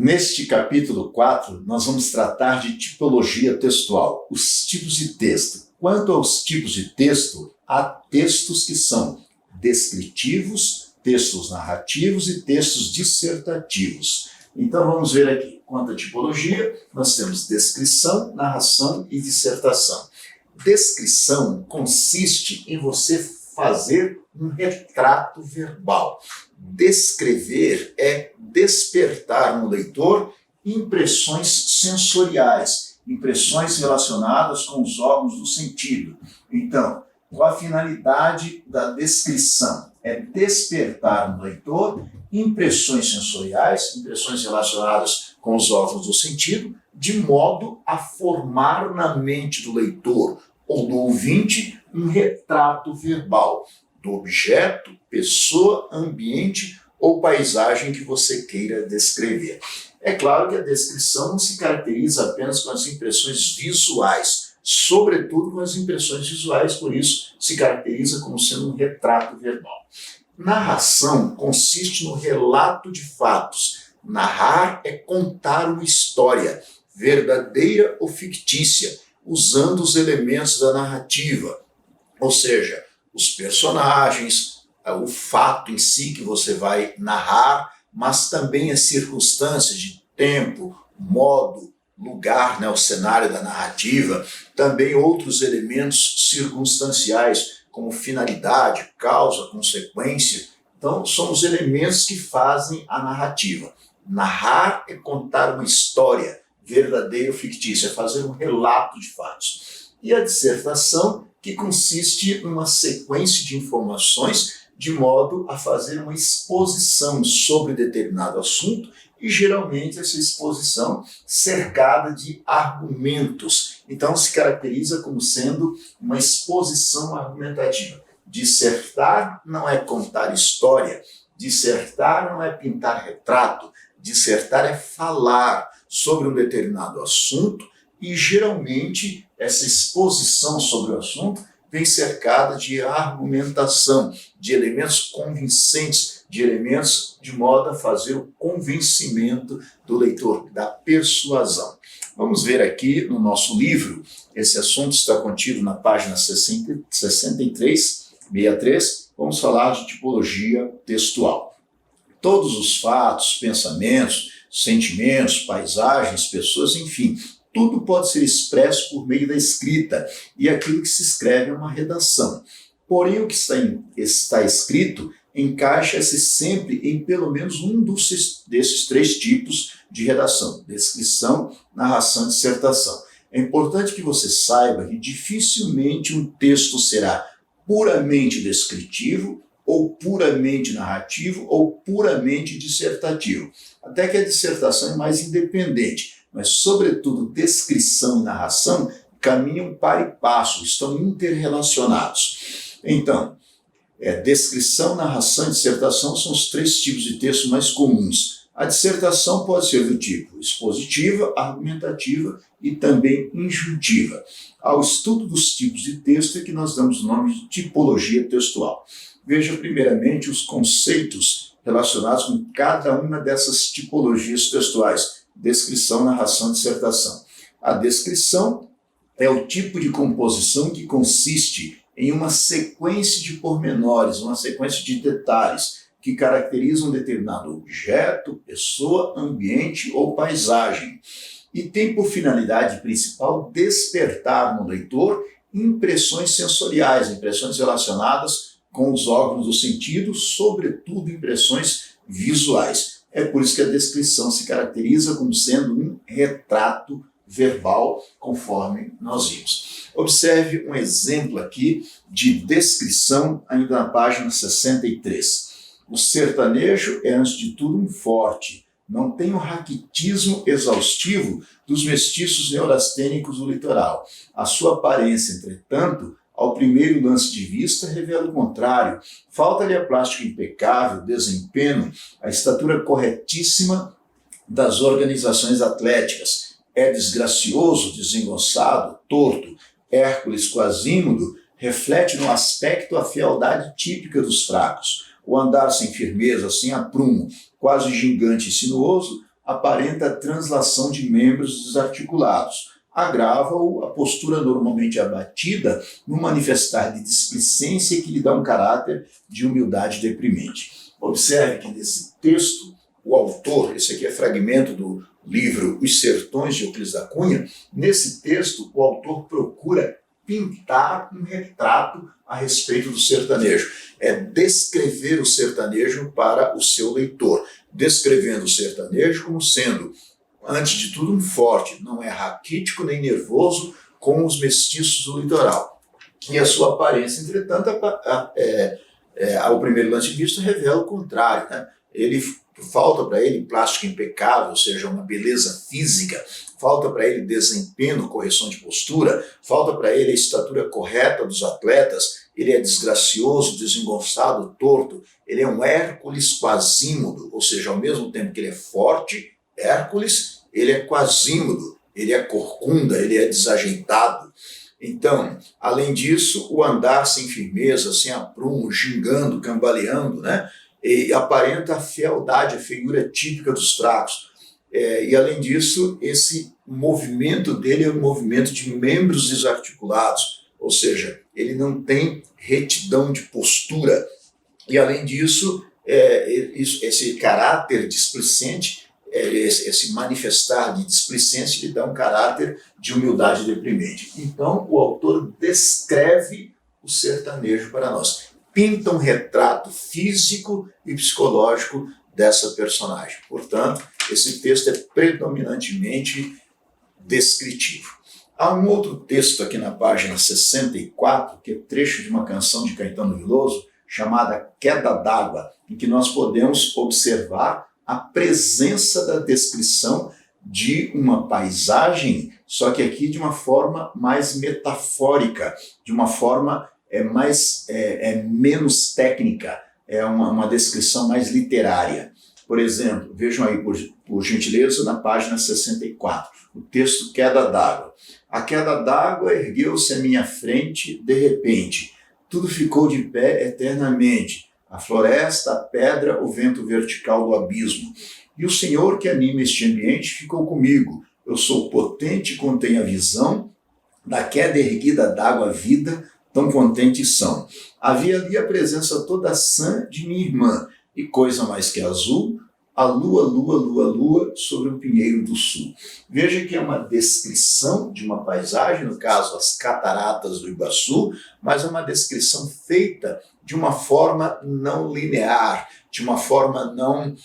Neste capítulo 4, nós vamos tratar de tipologia textual, os tipos de texto. Quanto aos tipos de texto, há textos que são descritivos, textos narrativos e textos dissertativos. Então vamos ver aqui. Quanto à tipologia, nós temos descrição, narração e dissertação. Descrição consiste em você fazer um retrato verbal. Descrever é despertar no leitor impressões sensoriais, impressões relacionadas com os órgãos do sentido. Então, qual a finalidade da descrição? É despertar no leitor impressões sensoriais, impressões relacionadas com os órgãos do sentido, de modo a formar na mente do leitor ou do ouvinte um retrato verbal do objeto, pessoa, ambiente ou paisagem que você queira descrever. É claro que a descrição não se caracteriza apenas com as impressões visuais, sobretudo com as impressões visuais, por isso se caracteriza como sendo um retrato verbal. Narração consiste no relato de fatos. Narrar é contar uma história, verdadeira ou fictícia, usando os elementos da narrativa, ou seja, os personagens, o fato em si que você vai narrar, mas também as circunstâncias de tempo, modo, lugar, o cenário da narrativa, também outros elementos circunstanciais, como finalidade, causa, consequência. Então, são os elementos que fazem a narrativa. Narrar é contar uma história, verdadeira ou fictícia, é fazer um relato de fatos. E a dissertação, que consiste numa sequência de informações de modo a fazer uma exposição sobre determinado assunto e geralmente essa exposição cercada de argumentos. Então se caracteriza como sendo uma exposição argumentativa. Dissertar não é contar história, dissertar não é pintar retrato, dissertar é falar sobre um determinado assunto e geralmente essa exposição sobre o assunto vem cercada de argumentação, de elementos convincentes, de elementos de modo a fazer o convencimento do leitor, da persuasão. Vamos ver aqui no nosso livro, esse assunto está contido na página 63, vamos falar de tipologia textual. Todos os fatos, pensamentos, sentimentos, paisagens, pessoas, enfim, tudo pode ser expresso por meio da escrita, e aquilo que se escreve é uma redação. Porém, o que está escrito encaixa-se sempre em pelo menos um desses três tipos de redação: descrição, narração e dissertação. É importante que você saiba que dificilmente um texto será puramente descritivo, ou puramente narrativo, ou puramente dissertativo. Até que a dissertação é mais independente. Mas, sobretudo, descrição e narração caminham par e passo, estão interrelacionados. Então, descrição, narração e dissertação são os três tipos de texto mais comuns. A dissertação pode ser do tipo expositiva, argumentativa e também injuntiva. Ao estudo dos tipos de texto é que nós damos o nome de tipologia textual. Veja primeiramente os conceitos relacionados com cada uma dessas tipologias textuais: descrição, narração e dissertação. A descrição é o tipo de composição que consiste em uma sequência de pormenores, uma sequência de detalhes que caracterizam um determinado objeto, pessoa, ambiente ou paisagem. E tem por finalidade principal despertar no leitor impressões sensoriais, impressões relacionadas com os órgãos do sentido, sobretudo impressões visuais. É por isso que a descrição se caracteriza como sendo um retrato verbal, conforme nós vimos. Observe um exemplo aqui de descrição, ainda na página 63. O sertanejo é, antes de tudo, um forte. Não tem o raquitismo exaustivo dos mestiços neurastênicos do litoral. A sua aparência, entretanto, ao primeiro lance de vista, revela o contrário. Falta-lhe a plástica impecável, o desempenho, a estatura corretíssima das organizações atléticas. É desgracioso, desengonçado, torto. Hércules Quasímodo reflete no aspecto a fealdade típica dos fracos. O andar sem firmeza, sem aprumo, quase gigante e sinuoso, aparenta a translação de membros desarticulados. Agrava-o a postura normalmente abatida no manifestar de displicência que lhe dá um caráter de humildade deprimente. Observe que nesse texto, o autor, esse aqui é fragmento do livro Os Sertões de Euclides da Cunha, nesse texto o autor procura pintar um retrato a respeito do sertanejo. É descrever o sertanejo para o seu leitor, descrevendo o sertanejo como sendo, antes de tudo, um forte, não é raquítico nem nervoso como os mestiços do litoral. E a sua aparência, entretanto, ao primeiro lance visto, revela o contrário, né? Falta para ele plástica impecável, ou seja, uma beleza física, falta para ele desempenho, correção de postura, falta para ele a estatura correta dos atletas, ele é desgracioso, desengonçado, torto, ele é um Hércules quasímodo, ou seja, ao mesmo tempo que ele é forte, Hércules, ele é quasímodo, ele é corcunda, ele é desajeitado. Então, além disso, o andar sem firmeza, sem aprumo, gingando, cambaleando, né? E aparenta a fealdade, a feiura típica dos fracos. E além disso, esse movimento dele é um movimento de membros desarticulados, ou seja, ele não tem retidão de postura. E além disso, esse caráter displicente, esse manifestar de displicência, lhe dá um caráter de humildade deprimente. Então, o autor descreve o sertanejo para nós. Pinta um retrato físico e psicológico dessa personagem. Portanto, esse texto é predominantemente descritivo. Há um outro texto aqui na página 64, que é trecho de uma canção de Caetano Veloso, chamada Queda d'Água, em que nós podemos observar a presença da descrição de uma paisagem, só que aqui de uma forma mais metafórica, de uma forma menos técnica, é uma descrição mais literária. Por exemplo, vejam aí, por gentileza, na página 64, o texto Queda d'Água. A queda d'água ergueu-se à minha frente de repente. Tudo ficou de pé eternamente. A floresta, a pedra, o vento vertical do abismo. E o Senhor que anima este ambiente ficou comigo. Eu sou potente e contenho a visão da queda erguida d'água vida, tão contentes são. Havia ali a presença toda sã de minha irmã, e coisa mais que azul, a lua, lua, lua, lua, sobre um pinheiro do sul. Veja que é uma descrição de uma paisagem, no caso as cataratas do Iguaçu, mas é uma descrição feita de uma forma não linear, de uma forma não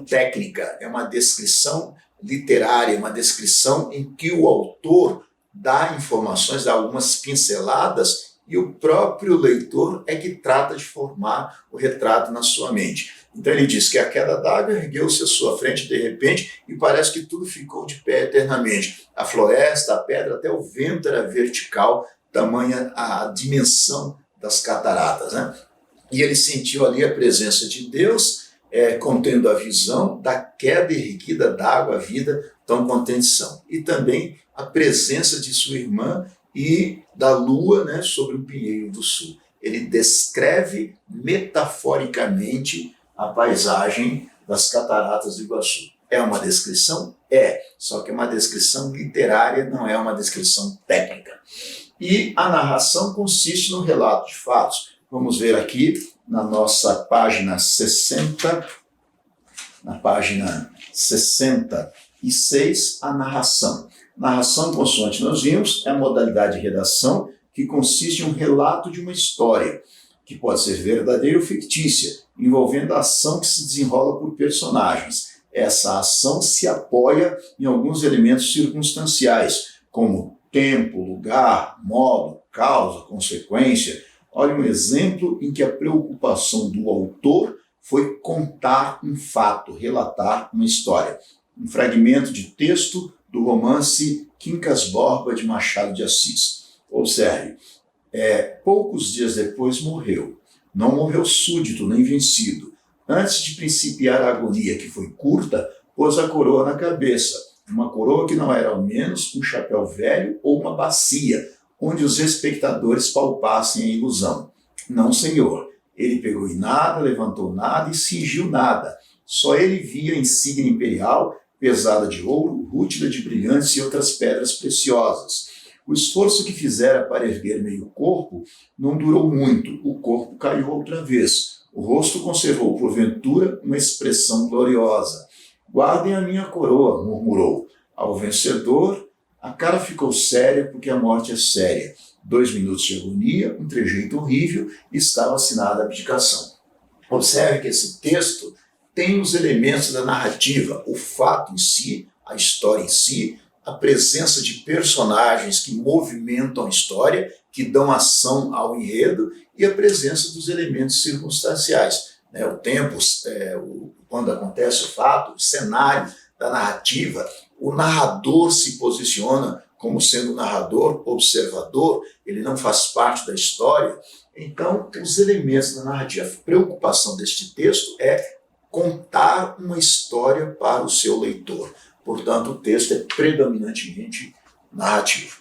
técnica, é uma descrição literária, uma descrição em que o autor dá informações, dá algumas pinceladas, e o próprio leitor é que trata de formar o retrato na sua mente. Então ele diz que a queda d'água ergueu-se à sua frente de repente e parece que tudo ficou de pé eternamente. A floresta, a pedra, até o vento era vertical, tamanha a dimensão das cataratas, né? E ele sentiu ali a presença de Deus, contendo a visão da queda erguida d'água, a vida, tão contentes são. E também a presença de sua irmã e da lua, né, sobre o pinheiro do sul. Ele descreve metaforicamente a paisagem das cataratas do Iguaçu. É uma descrição? Só que é uma descrição literária, não é uma descrição técnica. E a narração consiste no relato de fatos. Vamos ver aqui na nossa página 60, na página 66, a narração. Narração consoante nós vimos é a modalidade de redação que consiste em um relato de uma história, que pode ser verdadeira ou fictícia, envolvendo a ação que se desenrola por personagens. Essa ação se apoia em alguns elementos circunstanciais, como tempo, lugar, modo, causa, consequência. Olha um exemplo em que a preocupação do autor foi contar um fato, relatar uma história. Um fragmento de texto do romance Quincas Borba de Machado de Assis. Observe, poucos dias depois morreu. Não morreu súdito nem vencido. Antes de principiar a agonia, que foi curta, pôs a coroa na cabeça. Uma coroa que não era ao menos um chapéu velho ou uma bacia, onde os espectadores palpassem a ilusão. Não, senhor. Ele pegou em nada, levantou nada e cingiu nada. Só ele via a insígnia imperial, pesada de ouro, rútila de brilhantes e outras pedras preciosas. O esforço que fizera para erguer meio corpo não durou muito, o corpo caiu outra vez. O rosto conservou, porventura, uma expressão gloriosa. Guardem a minha coroa, murmurou. Ao vencedor, a cara ficou séria porque a morte é séria. 2 minutos de agonia, um trejeito horrível, e estava assinada a abdicação. Observe que esse texto tem os elementos da narrativa, o fato em si, a história em si, a presença de personagens que movimentam a história, que dão ação ao enredo, e a presença dos elementos circunstanciais. O tempo, quando acontece o fato, o cenário da narrativa, o narrador se posiciona como sendo um narrador, observador, ele não faz parte da história. Então, os elementos da narrativa. A preocupação deste texto é contar uma história para o seu leitor. Portanto, o texto é predominantemente narrativo.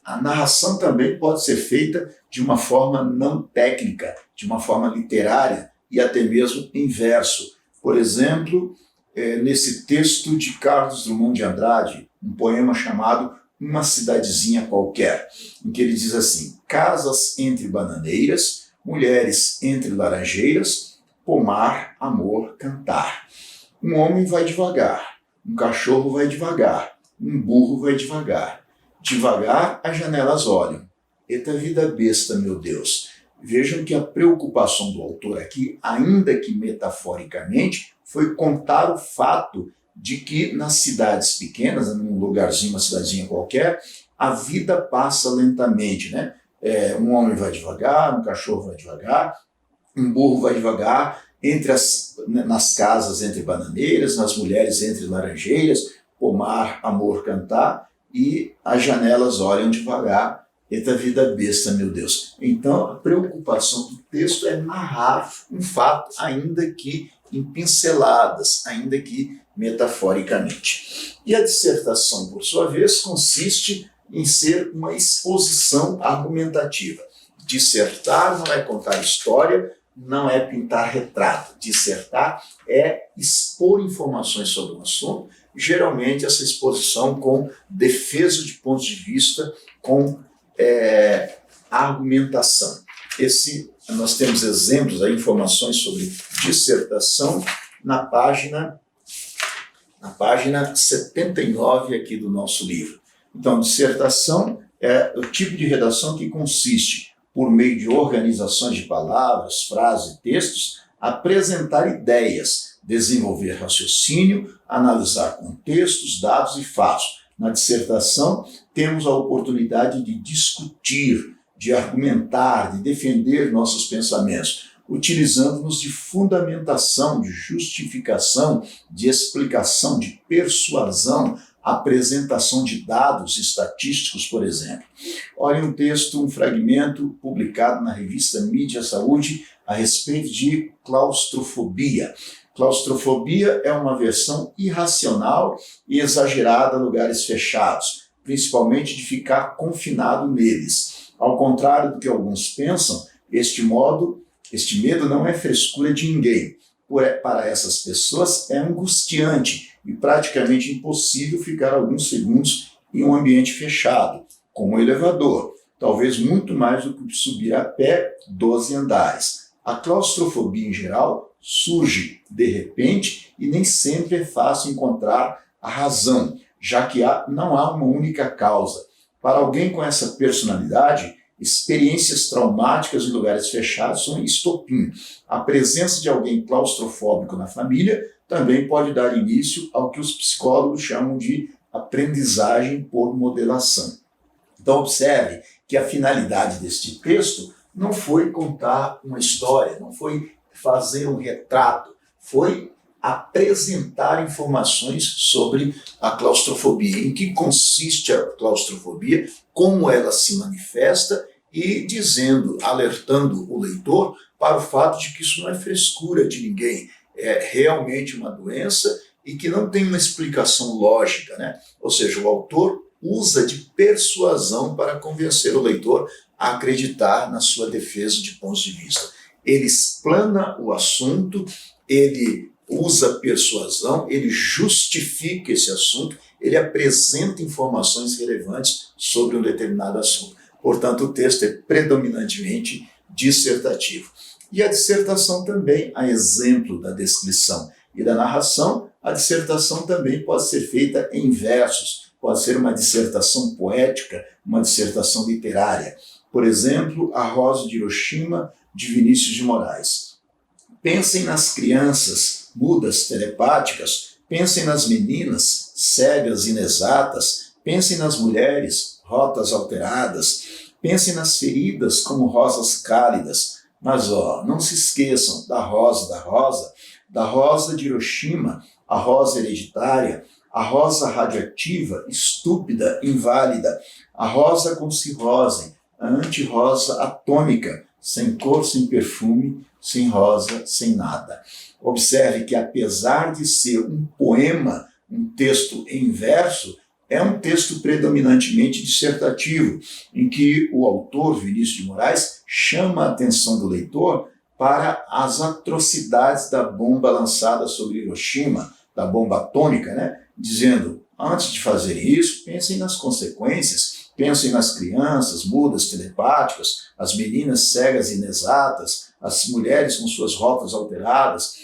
A narração também pode ser feita de uma forma não técnica, de uma forma literária e até mesmo em verso. Por exemplo, nesse texto de Carlos Drummond de Andrade, um poema chamado Uma Cidadezinha Qualquer, em que ele diz assim: casas entre bananeiras, mulheres entre laranjeiras, pomar, amor, cantar. Um homem vai devagar, um cachorro vai devagar, um burro vai devagar. Devagar as janelas olham. Eita vida besta, meu Deus. Vejam que a preocupação do autor aqui, ainda que metaforicamente, foi contar o fato de que nas cidades pequenas, num lugarzinho, uma cidadezinha qualquer, a vida passa lentamente, né? Um homem vai devagar, um cachorro vai devagar, um burro vai devagar, nas casas entre bananeiras, nas mulheres entre laranjeiras, pomar, amor, cantar, e as janelas olham devagar. Eita vida besta, meu Deus. Então, a preocupação do texto é narrar um fato, ainda que em pinceladas, ainda que metaforicamente. E a dissertação, por sua vez, consiste em ser uma exposição argumentativa. Dissertar não é contar história, não é pintar retrato. Dissertar é expor informações sobre um assunto, geralmente essa exposição com defesa de pontos de vista, com argumentação. Nós temos exemplos, informações sobre dissertação na página 79 aqui do nosso livro. Então, dissertação é o tipo de redação que consiste, por meio de organizações de palavras, frases e textos, apresentar ideias, desenvolver raciocínio, analisar contextos, dados e fatos. Na dissertação, temos a oportunidade de discutir, de argumentar, de defender nossos pensamentos, utilizando-nos de fundamentação, de justificação, de explicação, de persuasão, apresentação de dados estatísticos, por exemplo. Olha um texto, um fragmento publicado na revista Mídia Saúde a respeito de claustrofobia. Claustrofobia é uma aversão irracional e exagerada a lugares fechados, principalmente de ficar confinado neles. Ao contrário do que alguns pensam, este medo não é frescura de ninguém. Para essas pessoas é angustiante e praticamente impossível ficar alguns segundos em um ambiente fechado, como um elevador, talvez muito mais do que subir a pé 12 andares. A claustrofobia, em geral, surge de repente e nem sempre é fácil encontrar a razão, já que não há uma única causa. Para alguém com essa personalidade, experiências traumáticas em lugares fechados são estopim. A presença de alguém claustrofóbico na família também pode dar início ao que os psicólogos chamam de aprendizagem por modelação. Então, observe que a finalidade deste texto não foi contar uma história, não foi fazer um retrato, foi apresentar informações sobre a claustrofobia, em que consiste a claustrofobia, como ela se manifesta e alertando o leitor para o fato de que isso não é frescura de ninguém, é realmente uma doença e que não tem uma explicação lógica, né? Ou seja, o autor usa de persuasão para convencer o leitor a acreditar na sua defesa de pontos de vista. ele explana o assunto, ele usa persuasão, ele justifica esse assunto, ele apresenta informações relevantes sobre um determinado assunto. Portanto, o texto é predominantemente dissertativo. E a dissertação também, a exemplo da descrição e da narração, a dissertação também pode ser feita em versos, pode ser uma dissertação poética, uma dissertação literária. Por exemplo, A Rosa de Hiroshima, de Vinícius de Moraes. Pensem nas crianças mudas telepáticas, pensem nas meninas cegas inexatas, pensem nas mulheres rotas alteradas, pensem nas feridas como rosas cálidas, mas não se esqueçam da rosa de Hiroshima, a rosa hereditária, a rosa radioativa, estúpida, inválida, a rosa com cirrose, a anti-rosa atômica, sem cor, sem perfume, sem rosa, sem nada. Observe que, apesar de ser um poema, um texto em verso, é um texto predominantemente dissertativo, em que o autor, Vinícius de Moraes, chama a atenção do leitor para as atrocidades da bomba lançada sobre Hiroshima, da bomba atômica, né? Dizendo, antes de fazerem isso, pensem nas consequências, pensem nas crianças mudas telepáticas, as meninas cegas inexatas, as mulheres com suas rotas alteradas,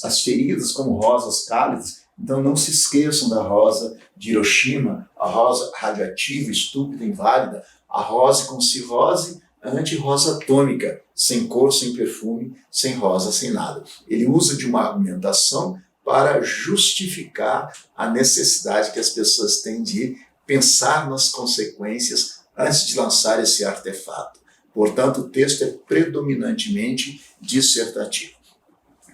as feridas como rosas cálidas. Então não se esqueçam da rosa de Hiroshima, a rosa radioativa, estúpida, inválida, a rosa com cirrose, a anti-rosa atômica, sem cor, sem perfume, sem rosa, sem nada. Ele usa de uma argumentação para justificar a necessidade que as pessoas têm de pensar nas consequências antes de lançar esse artefato. Portanto, o texto é predominantemente dissertativo.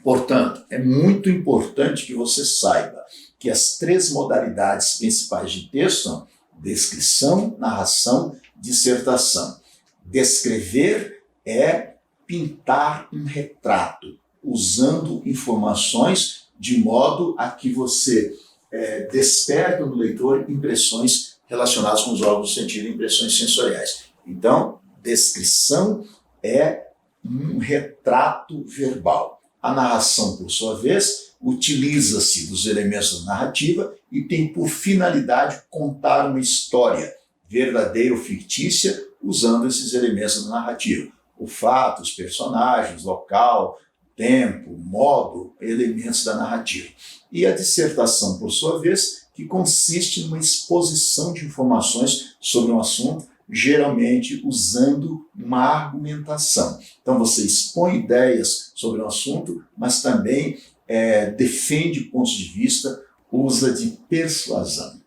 Portanto, é muito importante que você saiba que as três modalidades principais de texto são descrição, narração, dissertação. Descrever é pintar um retrato, usando informações de modo a que você desperte no leitor impressões relacionadas com os órgãos do sentido, impressões sensoriais. Então, descrição é um retrato verbal. A narração, por sua vez, utiliza-se dos elementos da narrativa e tem por finalidade contar uma história, verdadeira ou fictícia, usando esses elementos da narrativa. O fato, os personagens, local, tempo, modo, elementos da narrativa. E a dissertação, por sua vez, que consiste numa exposição de informações sobre um assunto, geralmente usando uma argumentação. Então você expõe ideias sobre um assunto, mas também defende pontos de vista, usa de persuasão.